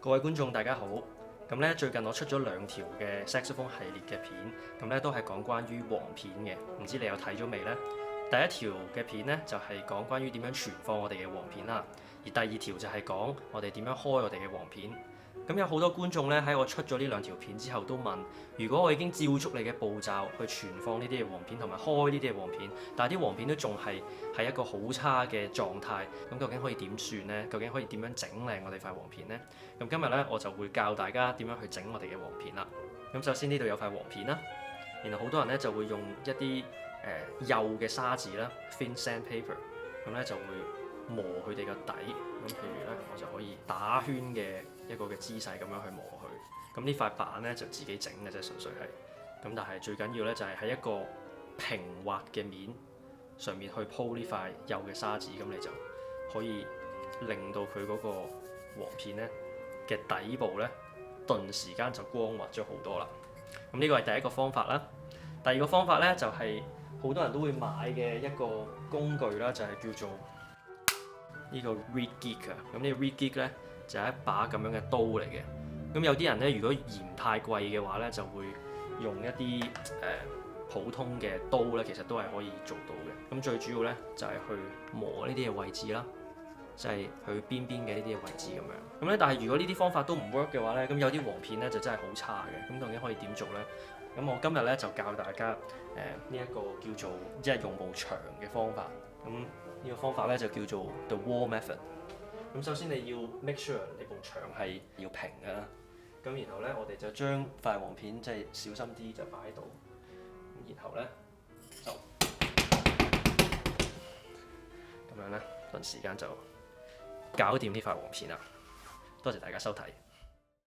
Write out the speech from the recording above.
各位觀眾大家好，咁咧最近我出咗2條嘅 saxophone 系列嘅片，咁咧都係講關於黃片嘅，唔知你有睇咗未呢？第一條嘅片咧就係講關於點樣存放我哋嘅黃片啦，而第2條就係講我哋點樣開我哋嘅黃片。咁有好多觀眾咧喺我出咗呢2條片之後都問，如果我已經照足你嘅步驟去存放呢啲嘅黃片同埋開呢啲嘅黃片，但係啲黃片都仲係一個好差嘅狀態，咁究竟可以點算呢？究竟可以點樣整靚我哋塊黃片呢？咁今日咧我就會教大家點樣去整我哋嘅黃片啦。咁首先呢度有塊黃片啦，然後好多人咧就會用一啲幼嘅砂紙啦 ，thin sandpaper， 咁咧就會磨佢哋個底。咁譬如咧，我就可以打圈嘅一個嘅姿勢咁樣去磨佢。咁呢塊板咧就自己整嘅啫，純粹係。咁但係最緊要咧就係喺一個平滑嘅面上面去鋪呢塊幼嘅砂紙，咁你就可以令到佢嗰個黃片咧嘅底部咧頓時間就光滑咗好多啦。咁呢個係第一個方法啦。第二個方法咧就係好多人都會買嘅一個工具啦，就係叫做呢個 reed gig 啊。咁呢個 reed gig 咧就係一把咁樣嘅刀嚟嘅。咁有啲人咧，如果嫌太貴嘅話咧，就會用一啲普通嘅刀咧，其實都係可以做到嘅。咁最主要咧就係去磨呢啲嘅位置啦，就係去邊邊嘅呢啲嘅位置咁樣。咁咧，但係如果呢啲方法都唔 work 嘅話咧，咁有啲黃片咧就真係好差嘅。咁究竟可以點做咧？咁我今日咧就教大家呢一個叫做即係用毛牆嘅方法。咁呢個方法咧就叫做 The Wall Method。咁首先你要 make sure 你埲牆係要平㗎啦。咁然後咧，我哋就將塊黃片即係小心啲就擺喺度。咁然後咧就咁樣咧，頓時間就搞掂呢塊黃片啦。多謝大家收睇。